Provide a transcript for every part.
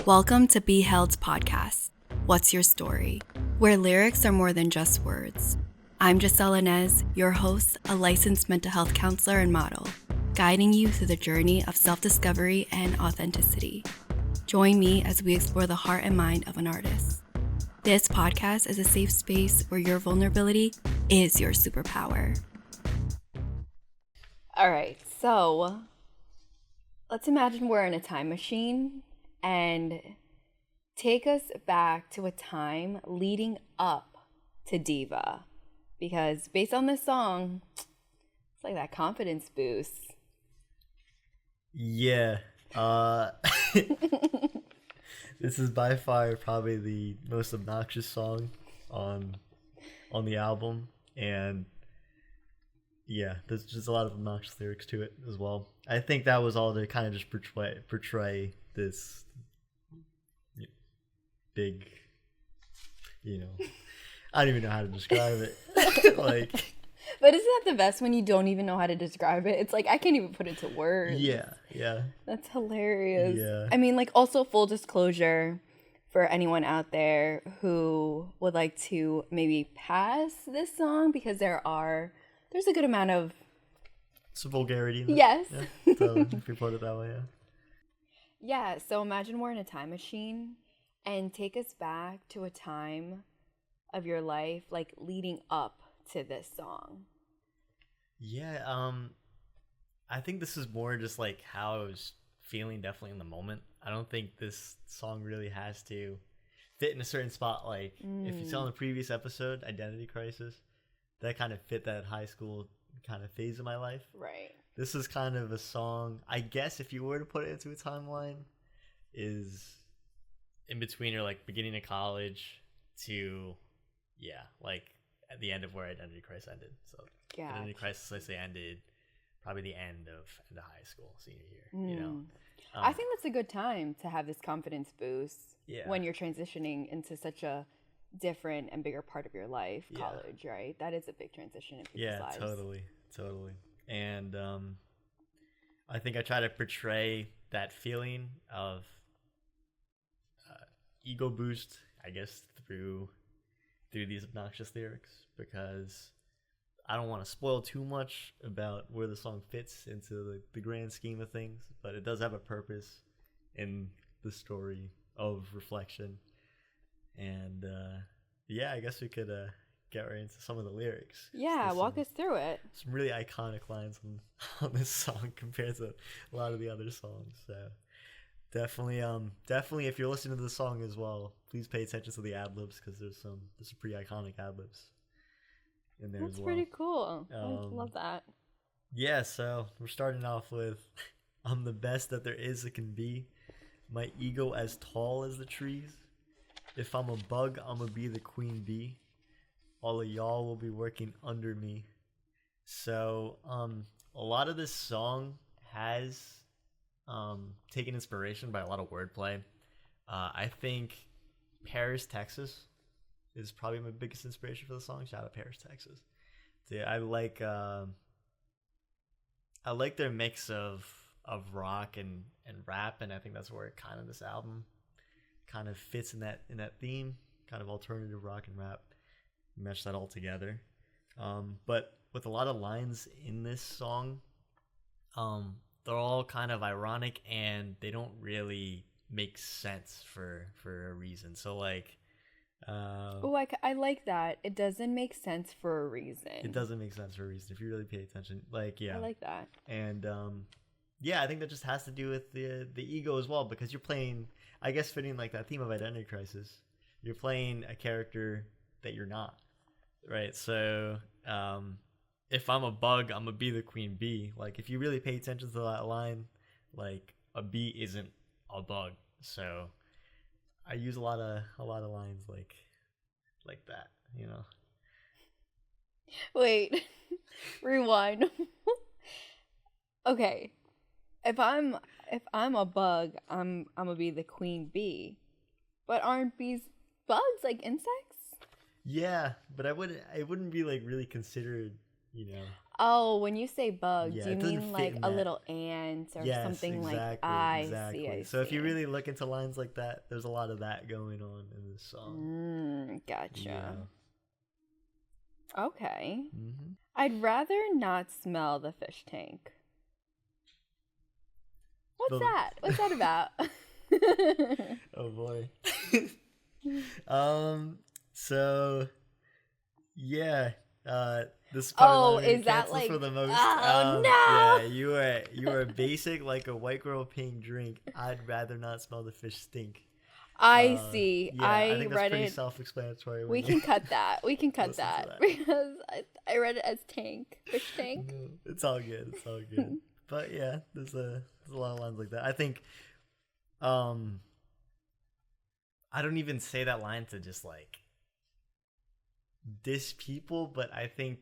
Welcome to Be Held's podcast, What's Your Story? Where lyrics are more than just words. I'm Giselle Inez, your host, a licensed mental health counselor and model, guiding you through the journey of self-discovery and authenticity. Join me as we explore the heart and mind of an artist. This podcast is a safe space where your vulnerability is your superpower. All right, so let's imagine we're in a time machine and take us back to a time leading up to Diva. Because based on this song, it's like that confidence boost. Yeah. This is by far probably the most obnoxious song on the album. And yeah, there's just a lot of obnoxious lyrics to it as well. I think that was all to kind of just portray this big, I don't even know how to describe it. But isn't that the best when you don't even know how to describe it? It's like, I can't even put it to words. Yeah. That's hilarious. Yeah. I mean, also full disclosure for anyone out there who would like to maybe pass this song because there's a good amount of... Some vulgarity in it. Yes. Yeah, so if you put it that way, yeah. Yeah, so imagine we're in a time machine and take us back to a time of your life, leading up to this song. Yeah, I think this is more just how I was feeling definitely in the moment. I don't think this song really has to fit in a certain spot. If you saw in the previous episode, Identity Crisis, that kind of fit that high school kind of phase of my life. Right. This is kind of a song, I guess if you were to put it into a timeline, is in between or beginning of college to, at the end of where Identity Crisis ended. So Identity Crisis, I say, ended probably the end of high school, senior year, I think that's a good time to have this confidence boost when you're transitioning into such a different and bigger part of your life, college, right? That is a big transition in people's lives. Yeah, totally. And I think I try to portray that feeling of ego boost, I guess, through these obnoxious lyrics, because I don't want to spoil too much about where the song fits into the grand scheme of things, but it does have a purpose in the story of reflection. And I guess we could get right into some of the lyrics. Yeah, walk us through it. Some really iconic lines on this song compared to a lot of the other songs. So definitely, if you're listening to the song as well, please pay attention to the ad libs, because there's some pretty iconic ad libs in there as well. That's pretty cool. I love that. Yeah, so we're starting off with, I'm the best that there is that can be. My ego as tall as the trees. If I'm a bug, I'ma be the queen bee. All of y'all will be working under me. So a lot of this song has taken inspiration by a lot of wordplay. I think Paris, Texas is probably my biggest inspiration for the song. Shout out Paris, Texas. I like their mix of rock and rap, and I think that's where this album kind of fits in that theme, kind of alternative rock and rap. Mesh that all together. But with a lot of lines in this song, they're all kind of ironic and they don't really make sense for a reason. So I like that. It doesn't make sense for a reason. It doesn't make sense for a reason if you really pay attention. I like that. And I think that just has to do with the ego as well, because you're playing, I guess, fitting that theme of Identity Crisis. You're playing a character that you're not, right? So if I'm a bug, I'm gonna be the queen bee. If you really pay attention to that line, a bee isn't a bug. So I use a lot of lines like that, Wait, rewind. Okay, if I'm a bug, I'm gonna be the queen bee. But aren't bees bugs, insects? Yeah, but it wouldn't be really considered you know. Oh, when you say bug, Yeah, do you it doesn't mean fit like in a that. little ant or Yes, something exactly, like I exactly. see, I So if you see. really look into lines like that, there's a lot of that going on in this song. Gotcha. Yeah. Okay. Mm-hmm. I'd rather not smell the fish tank. What's The- that? What's that about? Oh boy. So yeah, this is probably Oh, why we is get that canceled like? for the most. Oh Yeah, no! you are basic like a white girl paying drink. I'd rather not smell the fish stink. I see. Yeah, I I think that's read pretty it. self-explanatory. We When can you cut that. We can cut listen to that that. because I read it as tank, fish tank. No, it's all good. It's all good. But yeah, there's a lot of lines like that. I think, I don't even say that line to just like diss people, but I think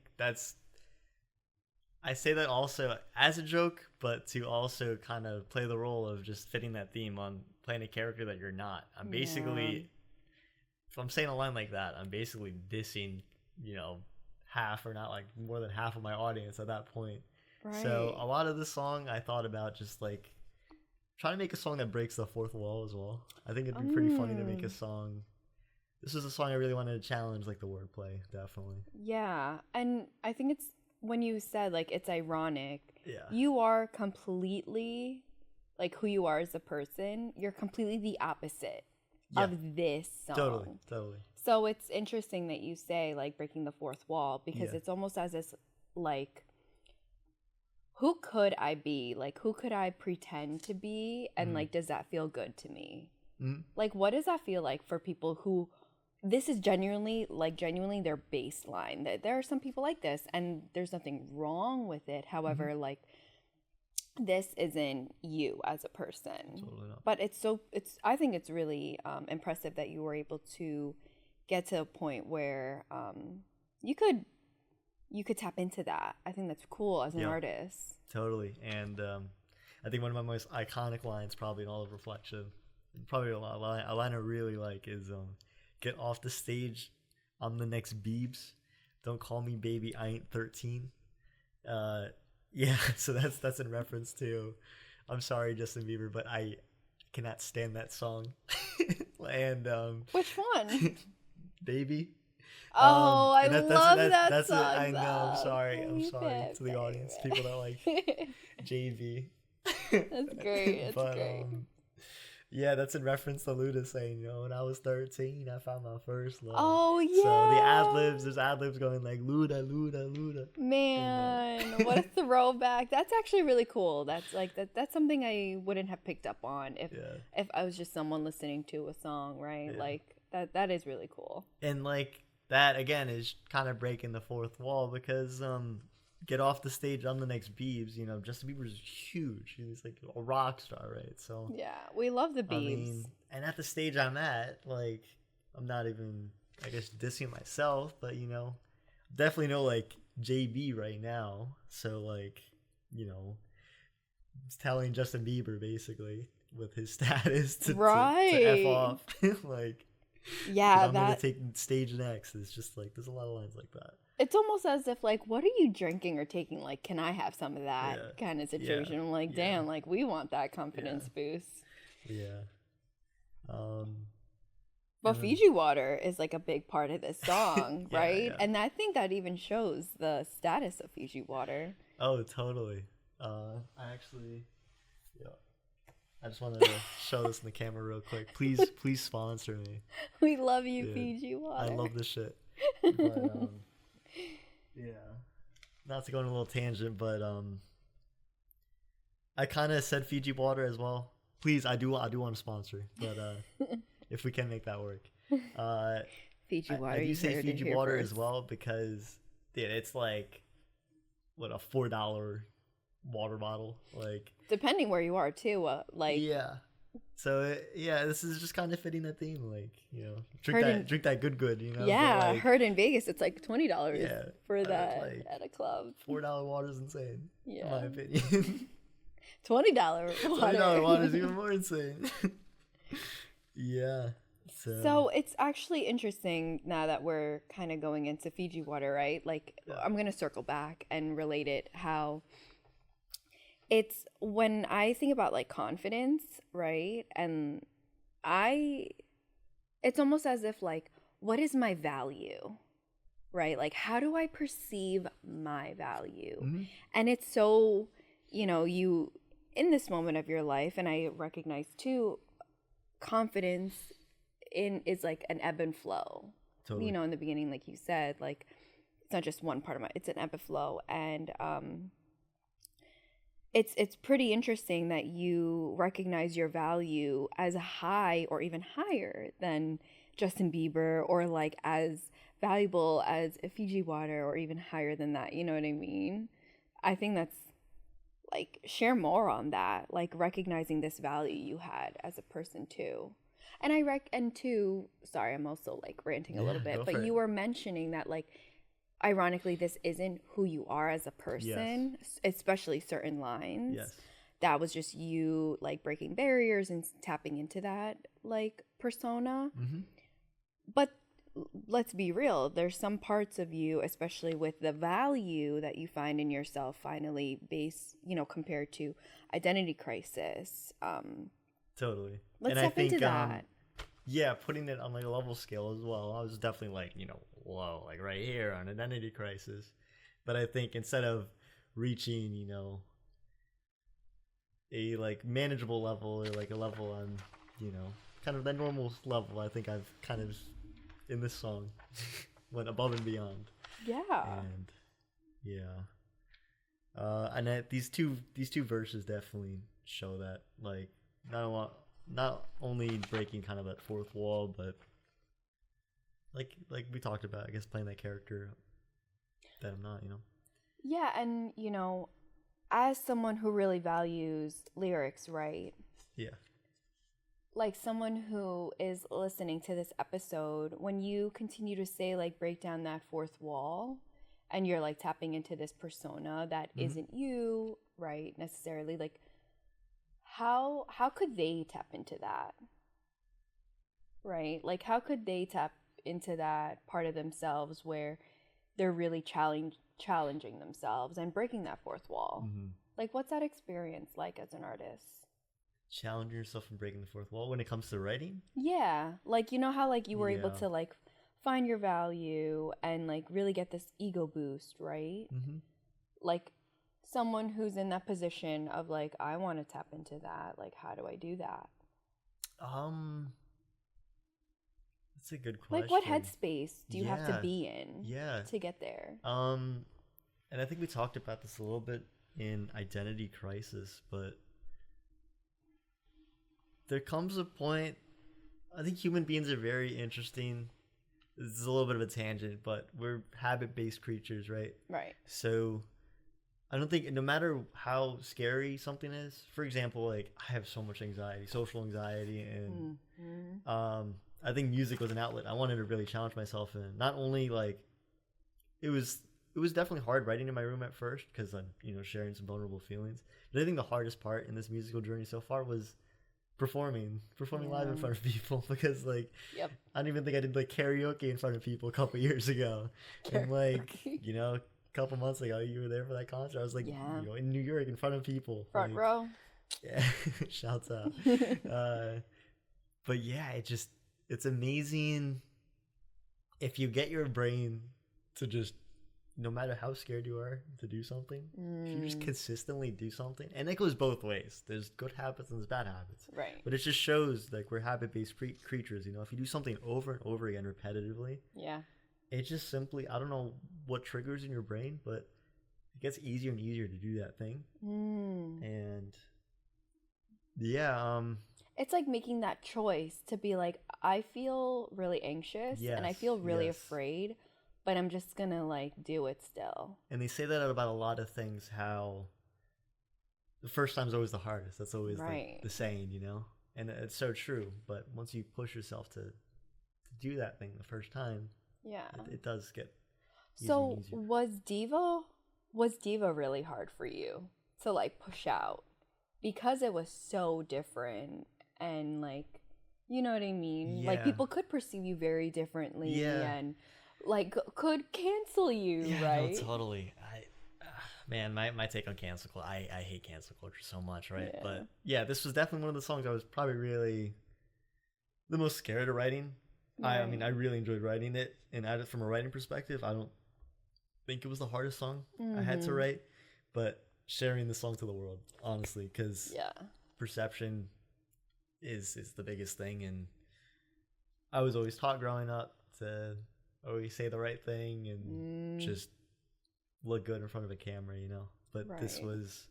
I say that also as a joke, but to also kind of play the role of just fitting that theme on playing a character that you're not. I'm basically, if I'm saying a line like that, I'm basically dissing, you know, half or not like more than half of my audience at that point. Right. So a lot of the song I thought about just like trying to make a song that breaks the fourth wall as well. I think it'd be pretty funny to make a song. This was a song I really wanted to challenge, like the wordplay, definitely. Yeah, and I think it's when you said like it's ironic. Yeah. You are completely like who you are as a person. You're completely the opposite of this song. Totally. So it's interesting that you say like breaking the fourth wall because it's almost as if like who could I be? Like who could I pretend to be? And like does that feel good to me? Like what does that feel like for people who this is genuinely their baseline. That there are some people like this and there's nothing wrong with it. However, like this isn't you as a person. Totally not. But I think it's really impressive that you were able to get to a point where you could tap into that. I think that's cool as an artist. Totally. And I think one of my most iconic lines probably in all of Reflection, probably a line I really like is get off the stage, I'm the next Biebs. Don't call me baby, I ain't 13. Yeah, so that's in reference to I'm sorry, Justin Bieber, but I cannot stand that song. And Which one? Baby. Oh, I love that song. I know. I'm sorry Baby. to the audience, people that like JV. That's great. It's But, great. Yeah, that's in reference to Luda saying, you know, when I was 13, I found my first love. Oh yeah. So there's ad libs going like Luda, Luda, Luda. Man, what a throwback! That's actually really cool. That's like that's something I wouldn't have picked up on if I was just someone listening to a song, right? Yeah. Like that is really cool. And like that again is kind of breaking the fourth wall because get off the stage, I'm the next Biebs. You know, Justin Bieber's huge. He's like a rock star, right? So Yeah, we love the Biebs. I mean, and at the stage I'm at, like, I'm not even, I guess, dissing myself, but you know, definitely know like JB right now. So like, you know, it's telling Justin Bieber basically with his status to F off. Like, yeah, I'm gonna take stage next. It's just like there's a lot of lines like that. It's almost as if like, what are you drinking or taking? Like, can I have some of that kind of situation? I'm like, damn, like we want that confidence boost. Yeah. But FIJI Water is like a big part of this song, right? Yeah. And I think that even shows the status of FIJI Water. Oh, totally. I actually, I just wanted to show this in the camera real quick. Please sponsor me. We love you, Dude, FIJI Water. I love this shit. But, yeah. Not to go on a little tangent, but I kind of said FIJI Water as well. Please, I do want to sponsor, but if we can make that work. FIJI Water. I do say heard it FIJI here Water first. as well because, dude, it's like what a $4 water bottle, like Depending where you are too, like yeah. So this is just kind of fitting the theme, like, you know, drink that good, you know. Yeah, but, like, heard in Vegas it's like $20 Yeah, for that like, at a club. $4 water is insane. Yeah. In my opinion. $20 water. $20 water is even more insane. Yeah. So it's actually interesting now that we're kind of going into Fiji Water, right? Like, I'm going to circle back and relate it how it's when I think about like confidence, right? And it's almost as if like, what is my value, right? Like, how do I perceive my value? Mm-hmm. And it's so, you in this moment of your life, and I recognize too, confidence is like an ebb and flow. Totally. In the beginning, like you said, like it's not just one part of it's an ebb and flow. And it's pretty interesting that you recognize your value as high or even higher than Justin Bieber, or like as valuable as Fiji Water, or even higher than that. You know what I mean? I think that's like, share more on that, like recognizing this value you had as a person too. And sorry, I'm also like ranting a little bit, but you were mentioning that like, ironically, this isn't who you are as a person, especially certain lines. Yes. That was just you like breaking barriers and tapping into that like persona. Mm-hmm. But let's be real, there's some parts of you, especially with the value that you find in yourself, finally compared to identity crisis. Totally. Let's step into that. Putting it on like a level scale as well, I was definitely like, whoa, like right here on identity crisis. But I think instead of reaching, a like manageable level, or like a level on, kind of the normal level, I think I've kind of in this song went above and beyond. Yeah. And these two verses definitely show that, like, not only breaking kind of that fourth wall, but like we talked about, I guess, playing that character that I'm not, Yeah, and as someone who really values lyrics, right? Yeah. Like someone who is listening to this episode, when you continue to say like break down that fourth wall, and you're like tapping into this persona that isn't you, right? Necessarily, like how could they tap into that? Right? Like how could they tap into that part of themselves where they're really challenging themselves and breaking that fourth wall? Like what's that experience like as an artist? Challenge yourself and breaking the fourth wall when it comes to writing? Yeah. Like, how like you were able to like find your value and like really get this ego boost, right? Like someone who's in that position of like, I want to tap into that. Like, how do I do that? That's a good question. Like what headspace do you have to be in to get there? And I think we talked about this a little bit in Identity Crisis, but there comes a point, I think human beings are very interesting. This is a little bit of a tangent, but we're habit-based creatures, right? Right. So I don't think, no matter how scary something is, for example, like I have so much anxiety, social anxiety, and I think music was an outlet. I wanted to really challenge myself in. Not only like, it was definitely hard writing in my room at first because I'm, sharing some vulnerable feelings. But I think the hardest part in this musical journey so far was performing live in front of people, because like I don't even think I did like karaoke in front of people a couple years ago. And like a couple months ago you were there for that concert. I was like in New York in front of people, front like, row. Yeah. Shouts out. But yeah, it's amazing if you get your brain to just, no matter how scared you are to do something, if you just consistently do something, and it goes both ways. There's good habits and there's bad habits. Right. But it just shows like we're habit-based creatures. If you do something over and over again repetitively, it just simply, I don't know what triggers in your brain, but it gets easier and easier to do that thing. And it's like making that choice to be like, I feel really anxious and I feel really afraid, but I'm just gonna like do it still. And they say that about a lot of things, how the first time's always the hardest. That's always the saying, and it's so true. But once you push yourself to do that thing the first time, it does get easier and easier. was Diva really hard for you to like push out, because it was so different, and like You know what I mean? Like, Yeah. people could perceive you very differently Yeah. and, like, could cancel you, Yeah, right? no, totally. Man, my take on cancel culture, I hate cancel culture so much, right? Yeah. But yeah, this was definitely one of the songs I was probably really the most scared of writing. I mean, I Right. really enjoyed writing it, and from a writing perspective, I don't think it was the hardest song I had to Mhm. write, but sharing the song to the world, honestly, because Yeah. perception is the biggest thing, and I was always taught growing up to always say the right thing and just look good in front of a camera, you know. But this Right. was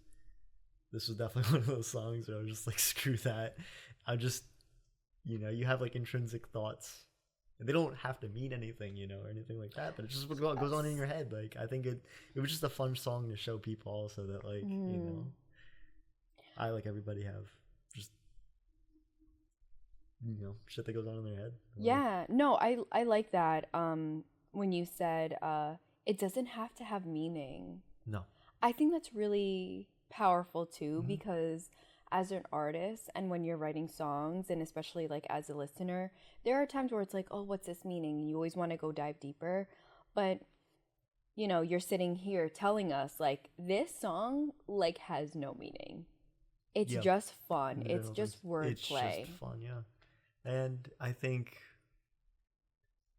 definitely one of those songs where I was just like, screw that. I just, you have like intrinsic thoughts, and they don't have to mean anything, or anything like that. But it's just what goes on in your head. Like, I think it was just a fun song to show people also that, like, I, like everybody, have just shit that goes on in their head. Yeah. No, I like that. When you said it doesn't have to have meaning. No. I think that's really powerful too, Mhm. because as an artist and when you're writing songs, and especially like as a listener, there are times where it's like, oh, what's this meaning? And you always want to go dive deeper. But you're sitting here telling us like this song like has no meaning. It's Yeah. just fun. I It's don't just think it's wordplay. just fun, yeah. And I think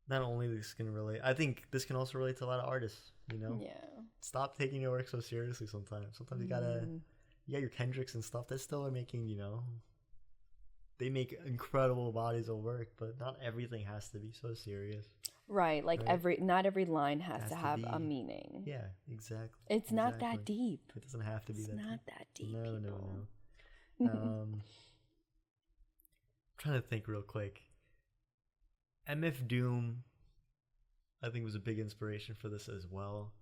not only this can relate, I think this can also relate to a lot of artists. Yeah. Stop taking your work so seriously. Sometimes you gotta, you got your Kendricks and stuff that still are making, they make incredible bodies of work, but not everything has to be so serious. Right. Like Right? not every line has Has to to have be- a meaning. Yeah, exactly. It's not that Exactly. deep. It doesn't have to be It's that not deep. that deep. No, people. no. I'm trying to think real quick. MF Doom, I think, was a big inspiration for this as well.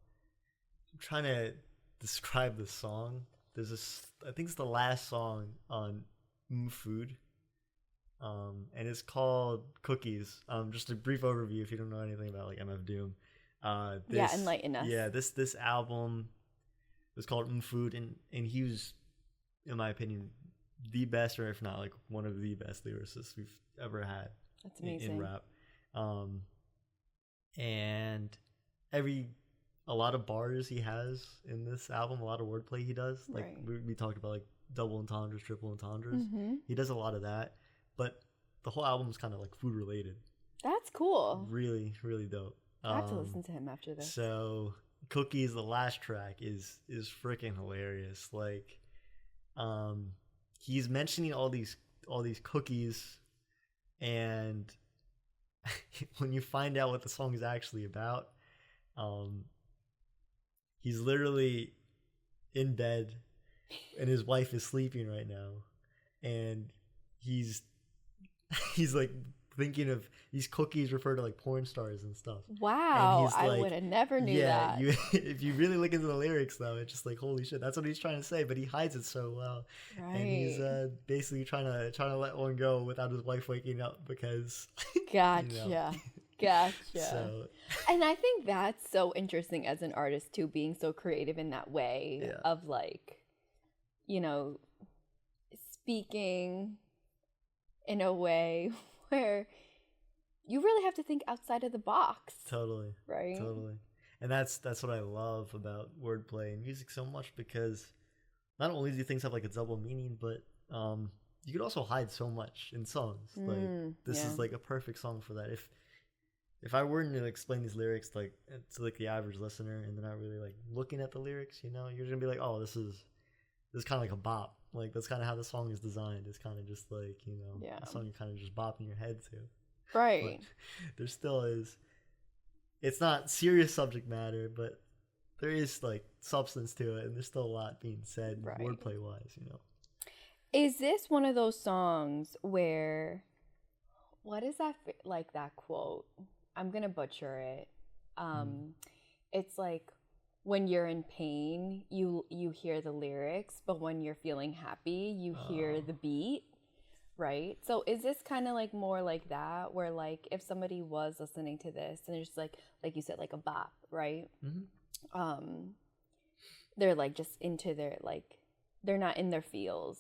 I'm trying to describe the song. There's this, I think it's the last song on Food. And it's called Cookies. Just a brief overview if you don't know anything about like MF Doom. Yeah, enlighten us. Yeah, this album was called Food, and he was, in my opinion, the best, or if not like one of the best lyricists we've ever had. That's amazing. In rap. And a lot of bars he has in this album, a lot of wordplay he does. Like, Right. we talked about like double entendres, triple entendres. Mm-hmm. He does a lot of that, but the whole album is kind of like food related. That's cool. Really, really dope. I have to listen to him after this. So Cookies, the last track, is freaking hilarious. Like, he's mentioning all these cookies, and when you find out what the song is actually about, he's literally in bed and his wife is sleeping right now, and he's like thinking of these cookies refer to like porn stars and stuff. Wow, And I would have never knew that. Yeah, if you really look into the lyrics though, it's just like, holy shit, that's what he's trying to say, but he hides it so well. Right. And he's basically trying to let one go without his wife waking up because Gotcha. Gotcha. So, and I think that's so interesting as an artist too, being so creative in that way Yeah. of like, speaking in a way where you really have to think outside of the box. Totally. Right? Totally. And that's what I love about wordplay and music so much, because not only do things have like a double meaning, but you could also hide so much in songs. Like, this is like a perfect song for that. If I were to explain these lyrics like to like the average listener, and they're not really like looking at the lyrics, you're gonna be like, oh, this is kind of like a bop. Like, that's kind of how the song is designed. It's kind of just like, a song you kind of just bop in your head to. Right. But there still is. It's not serious subject matter, but there is like substance to it, and there's still a lot being said, Right. wordplay wise. Is this one of those songs where, what is that, like that quote? I'm going to butcher it. It's like, when you're in pain, you hear the lyrics, but when you're feeling happy, you hear the beat, right? So is this kind of like more like that, where like if somebody was listening to this and it's like you said, like a bop, right? Mm-hmm. They're like just into their, like, they're not in their feels.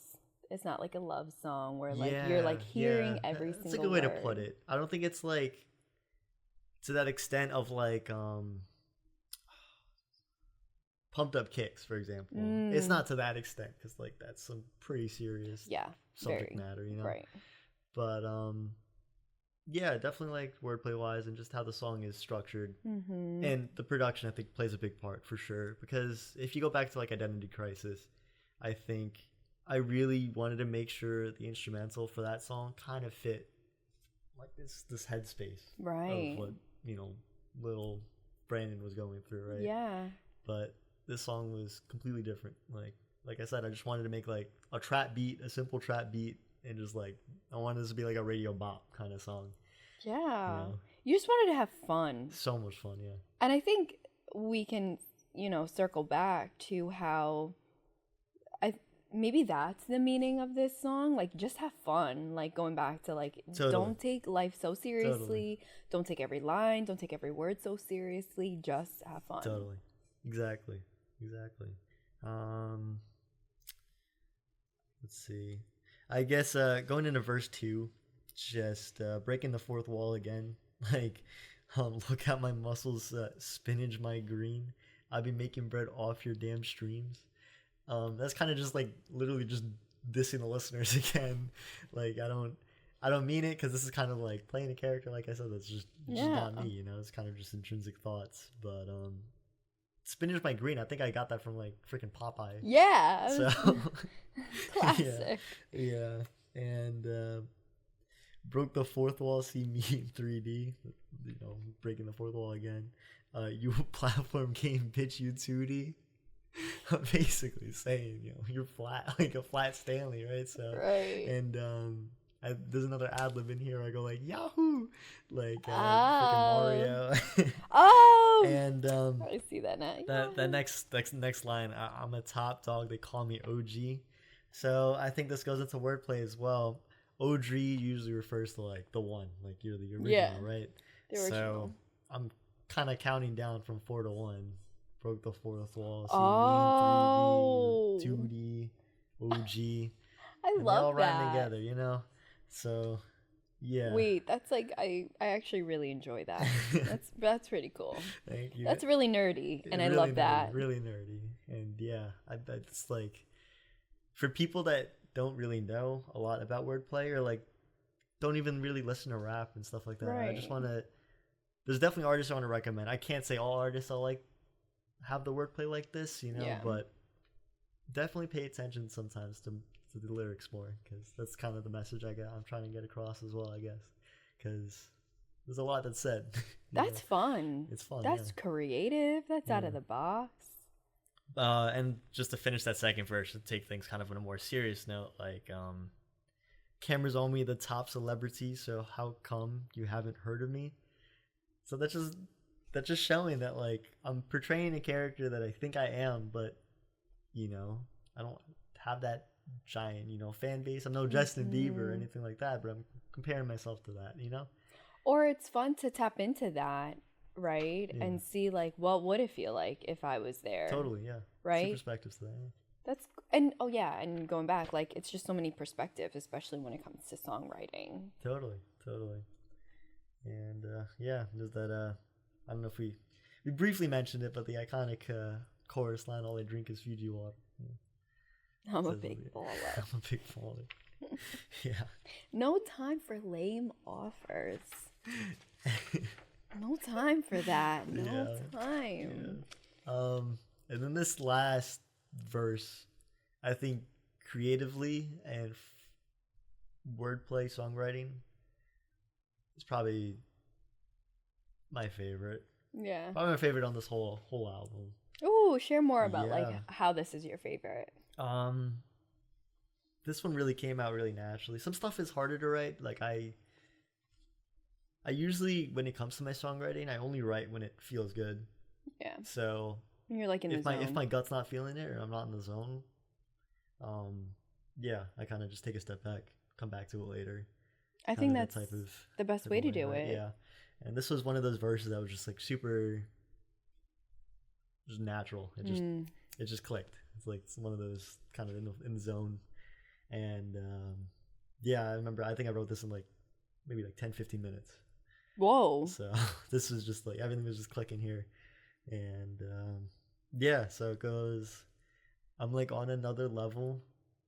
it's not like a love song where like you're like hearing every single word. That's a good way to put it. I don't think it's like to that extent of like Pumped Up Kicks, for example. It's not to that extent because like that's some pretty serious subject matter, you know. Right. But yeah, definitely like wordplay wise and just how the song is structured, and the production I think plays a big part for sure. Because if you go back to like Identity Crisis, I think I really wanted to make sure the instrumental for that song kind of fit like this headspace of what, you know, little Brandon was going through, right? Yeah. But this song was completely different. Like I said, I just wanted to make like a trap beat, a simple trap beat, and just like I wanted this to be like a radio bop kind of song. Yeah. You know? You just wanted to have fun. So much fun, yeah. And I think we can, you know, circle back to how maybe that's the meaning of this song. Like, just have fun. Like, going back to, like, don't take life so seriously. Totally. Don't take every line. Don't take every word so seriously. Just have fun. Totally. Exactly. Let's see. I guess going into verse 2, just breaking the fourth wall again. Like, look at my muscles, spinach my green. I'll be making bread off your damn streams. That's kind of just like literally just dissing the listeners again. Like I don't mean it because this is kind of like playing a character. Like I said, that's just not me. You know, it's kind of just intrinsic thoughts. But spinach my green. I think I got that from like freaking Popeye. Yeah. So classic. Yeah. And broke the fourth wall. See me in 3D. You know, breaking the fourth wall again. You platform game, bitch. You 2D. I'm basically saying, you know, you're flat, like a flat Stanley, right? So, and there's another ad lib in here where I go like Yahoo, like freaking Mario. And I see that now. That next line, I'm a top dog. They call me OG. So I think this goes into wordplay as well. OG usually refers to like the one, like you're the original, right? The original. So I'm kind of counting down from 4 to 1. Broke the fourth wall. See me in 3D, 2D, OG. I love that. They all rhyme together, you know? So, yeah. Wait, that's like, I actually really enjoy that. That's pretty cool. Thank you. That's really nerdy, and really I love nerdy, that. Really nerdy. And yeah, it's like, for people that don't really know a lot about wordplay or like don't even really listen to rap and stuff like that, I just want to, there's definitely artists I want to recommend. I can't say all artists I like have the wordplay like this, you know, but definitely pay attention sometimes to the lyrics more, because that's kind of the message I'm trying to get across as well, I guess, because there's a lot that's said. That's fun. It's fun. That's creative. That's out of the box. And just to finish that second verse, to take things kind of on a more serious note, like cameras on me, the top celebrity, so how come you haven't heard of me? So that's just showing that like I'm portraying a character that I think I am, but you know, I don't have that giant, you know, fan base. I'm no Justin Bieber or anything like that, but I'm comparing myself to that, you know? Or it's fun to tap into that, right? Yeah. And see like what would it feel like if I was there. Totally, yeah. Right? See perspectives to that. Yeah. That's and going back, like it's just so many perspectives, especially when it comes to songwriting. Totally. And yeah, there's that I don't know if we briefly mentioned it, but the iconic chorus line, all I drink is Fiji water. Yeah. I'm a big baller. I'm a big baller. Yeah. No time for lame offers. No time for that. No time. Yeah. And then this last verse, I think creatively and wordplay, songwriting is probably my favorite. Yeah. Probably my favorite on this whole album. Ooh, share more about like how this is your favorite. This one really came out really naturally. Some stuff is harder to write. Like I usually, when it comes to my songwriting, I only write when it feels good. Yeah. So you're like in the zone. If my gut's not feeling it or I'm not in the zone, yeah, I kind of just take a step back, come back to it later. I think that's the best way to do it. Yeah. And this was one of those verses that was just like super just natural. It just clicked. It's like it's one of those kind of in the zone. And yeah, I remember, I think I wrote this in like maybe like 10-15 minutes. Whoa. So this was just like, everything was just clicking here. And yeah, so it goes, I'm like on another level.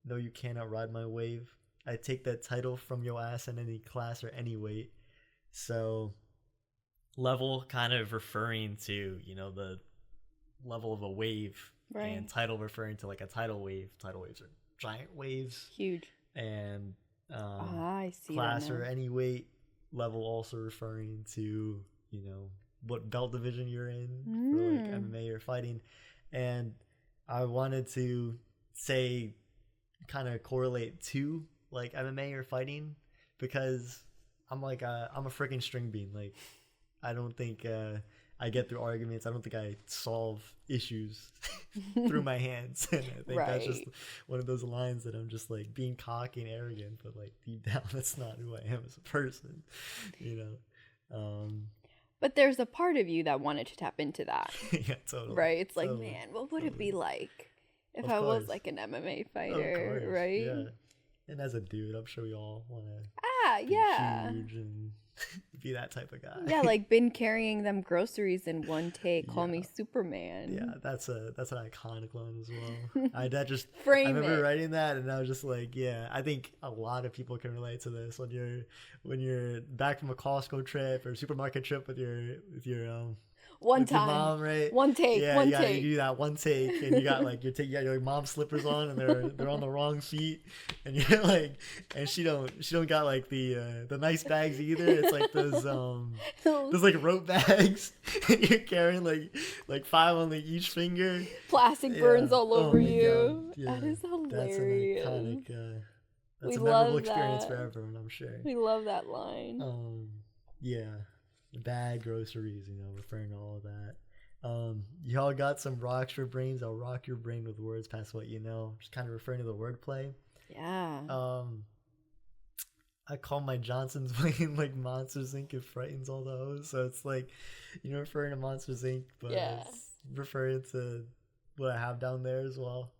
No, you cannot ride my wave. I take that title from your ass in any class or any weight. So level kind of referring to, you know, the level of a wave, Right. and title referring to like a tidal wave. Tidal waves are giant waves. Huge. And I see class that or now. any weight. Level also referring to, you know, what belt division you're in for like MMA or fighting. And I wanted to say, kind of correlate to like MMA or fighting, because I'm like I'm a freaking string bean. Like, I don't think I get through arguments. I don't think I solve issues through my hands. And I think that's just one of those lines that I'm just like being cocky and arrogant, but like deep down, that's not who I am as a person, you know. But there's a part of you that wanted to tap into that. Yeah, totally. Right? It's like, Totally. man, what would it be like if Of I was course. like an MMA Of fighter, course, right? yeah. And as a dude, I'm sure we all want to be Yeah. huge and be that type of guy. Yeah, like been carrying them groceries in one take. Call me Superman. Yeah, that's an iconic line as well. I Frame remember it. writing that, and I was just like, yeah, I think a lot of people can relate to this when you're back from a Costco trip or supermarket trip with your One with your time. mom, right? One take. Yeah, One you gotta take. do that one take, and you got like you got your mom's slippers on, and they're on the wrong feet, and you're like, and she don't got like the nice bags either. It's like those like rope bags, and you're carrying like 5 on each finger. Plastic burns all over my you. God. Yeah. That is hilarious. That's an iconic. That's We a memorable love experience that. for everyone, I'm sure. We love that line. Yeah, bag groceries, you know, referring to all of that. Y'all got some rocks for brains. I'll rock your brain with words past what you know. Just kind of referring to the wordplay. Yeah. I call my Johnson's playing like Monsters Inc. It frightens all the hoes. So it's like, you know, referring to Monsters Inc. But it's referring to what I have down there as well.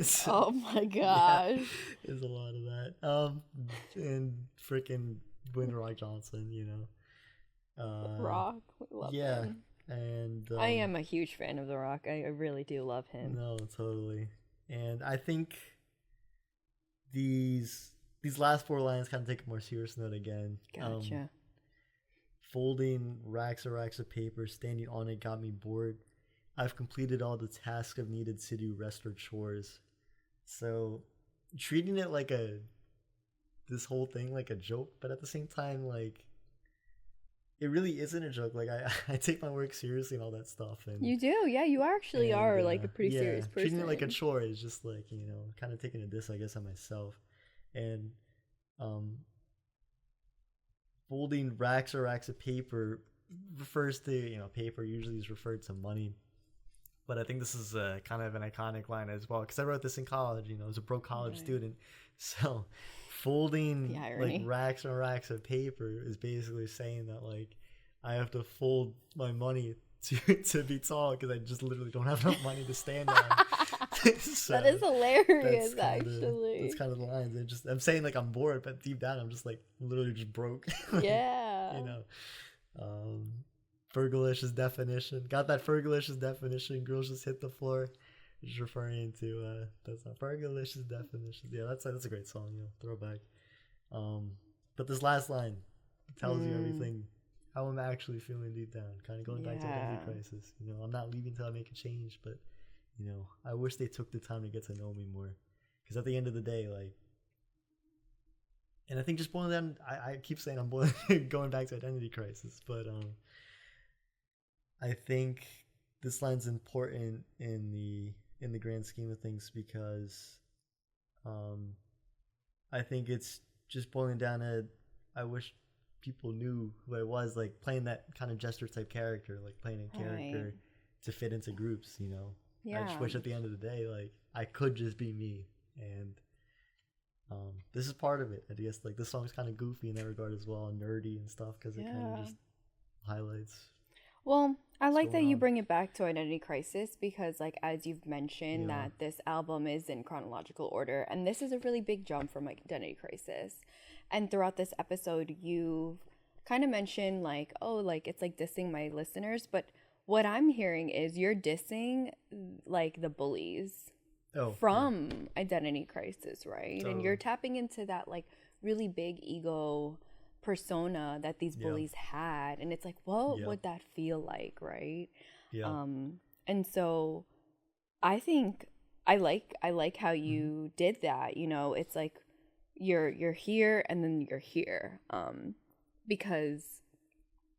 So, oh my gosh. Yeah, there's a lot of that. And freaking Dwayne The Rock Johnson, you know. Rock. We love him. And I am a huge fan of The Rock. I really do love him. No, totally. And I think these last 4 lines kind of take a more serious note again. Gotcha. Folding racks of paper, standing on it got me bored. I've completed all the tasks I've needed to do, rest or chores. So treating it like this whole thing like a joke, but at the same time, like, it really isn't a joke. Like, I take my work seriously and all that stuff. And You do, yeah. You actually are like a pretty serious person. Treating it like a chore is just like, you know, kind of taking a diss, I guess, on myself. And folding racks of paper refers to, you know, paper usually is referred to money. But I think this is kind of an iconic line as well, because I wrote this in college, you know, as a broke college student. So folding like racks and racks of paper is basically saying that, like, I have to fold my money to be tall, because I just literally don't have enough money to stand on. So that is hilarious, actually. That's kind of the lines. I'm saying like I'm bored, but deep down I'm just like literally just broke. Yeah. You know. Fergalicious definition. Got that Fergalicious definition. Girls just hit the floor. Just referring to that's not Fergalicious definition. Yeah, that's a great song, you know, throwback. But this last line tells you everything. How I'm actually feeling deep down. Kind of going back to identity crisis. You know, I'm not leaving till I make a change, but, you know, I wish they took the time to get to know me more. Because at the end of the day, like, and I think just boiling down, I keep saying I'm going back to identity crisis, but I think this line's important in the grand scheme of things, because I think it's just boiling down to, I wish people knew who I was, like playing that kind of jester type character, like playing a character to fit into groups, you know. I just wish at the end of the day, like, I could just be me. And this is part of it. I guess, like, this song's kind of goofy in that regard as well, and nerdy and stuff, because it kind of just highlights. Well, I like that going you on? bring it back to Identity Crisis because, like, as you've mentioned, Yeah. that this album is in chronological order, and this is a really big jump from like Identity Crisis. And throughout this episode, you've kind of mentioned like, oh, like it's like dissing my listeners, but what I'm hearing is you're dissing like the bullies Oh, yeah, from Identity Crisis, right? And you're totally. tapping into that like really big ego persona that these Yeah. bullies had, and it's like, what Yeah. would that feel like, right? Yeah. And so I think I like how you did that. You know, it's like you're here and then you're here, because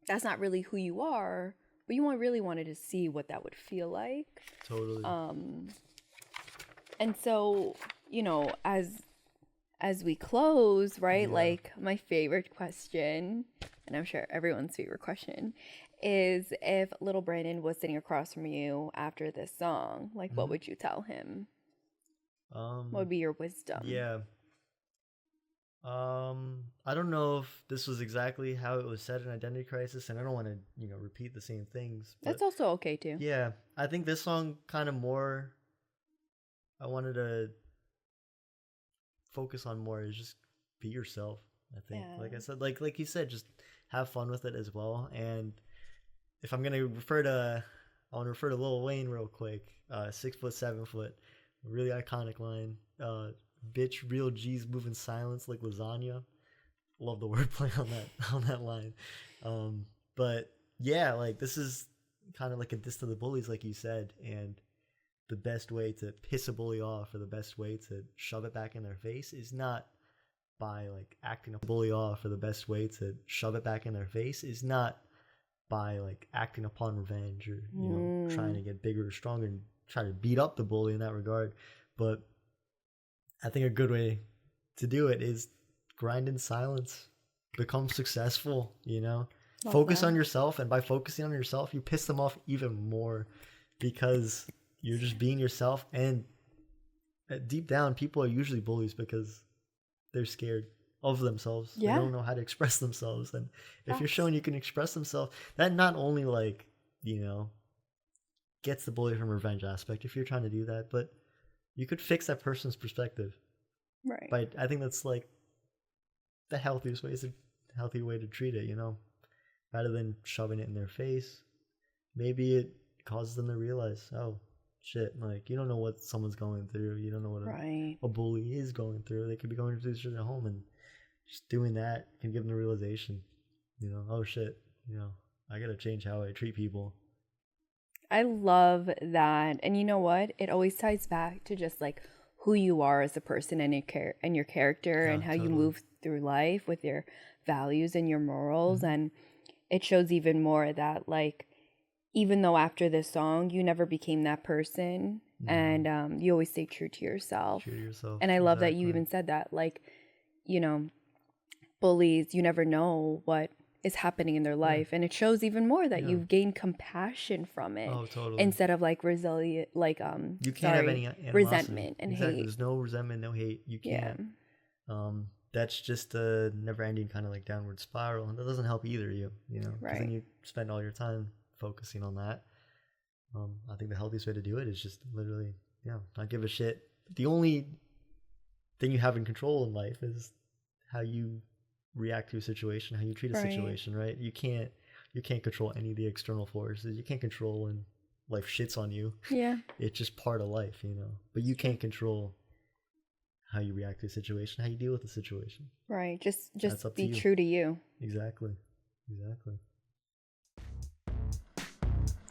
that's not really who you are, but you really wanted to see what that would feel like. Totally. And so, you know, as we close, right? Yeah. Like my favorite question, and I'm sure everyone's favorite question, is if little Brandon was sitting across from you after this song, like what would you tell him? What would be your wisdom? Yeah. I don't know if this was exactly how it was said in Identity Crisis, and I don't want to, repeat the same things. But That's also okay too. yeah, I think this song kind of more. I wanted to focus on more is just be yourself. I think, Yeah. like I said, like you said, just have fun with it as well. And if I'm gonna refer to, I want to refer to Lil Wayne real quick. 6 foot, 7 foot, really iconic line. Bitch, real G's move in silence like lasagna. Love the wordplay on that line. But yeah, like this is kind of like a diss to the bullies, like you said, and the best way to piss a bully off or the best way to shove it back in their face is not by like acting a bully off, or the best way to shove it back in their face is not by like acting upon revenge or trying to get bigger or stronger and try to beat up the bully in that regard. But I think a good way to do it is grind in silence, become successful, focus that. on yourself. And by focusing on yourself, you piss them off even more because you're just being yourself. And deep down, people are usually bullies because they're scared of themselves. Yeah. They don't know how to express themselves. And if you're Facts. showing you can express themselves, that not only like, gets the bully from revenge aspect if you're trying to do that, but you could fix that person's perspective. Right. But I think that's like the healthy way to treat it, rather than shoving it in their face. Maybe it causes them to realize, oh shit, like you don't know what someone's going through. You don't know what Right. a bully is going through. They could be going through shit at home, and just doing that can give them the realization, oh shit, I gotta change how I treat people. I love that. And you know what? It always ties back to just like who you are as a person and your character Yeah, and how you totally. move through life with your values and your morals. And it shows even more that like even though after this song you never became that person, and you always stay true to yourself. True to yourself. And I love that you Exactly. even said that, like, bullies, you never know what is happening in their life, and it shows even more that Yeah. you've gained compassion from it. Oh, totally. Instead of like resilient, like You can't have any animosity. resentment and Exactly. hate. There's no resentment, no hate. You Yeah, can't. That's just a never-ending kind of like downward spiral, and that doesn't help either you. Because Right. then you spend all your time focusing on that. I think the healthiest way to do it is just literally, not give a shit. The only thing you have in control in life is how you react to a situation, how you treat a Right. situation, right? You can't control any of the external forces. You can't control when life shits on you. yeah, It's just part of life, But you can't control how you react to a situation, how you deal with the situation. right. Just That's up to be you. true to you. Exactly.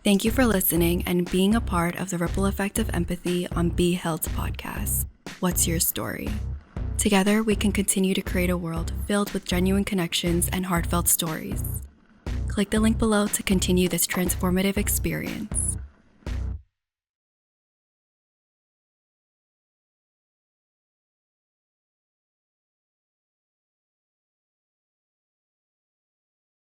Thank you for listening and being a part of the ripple effect of empathy on Be Held's podcast, What's Your Story? Together, we can continue to create a world filled with genuine connections and heartfelt stories. Click the link below to continue this transformative experience.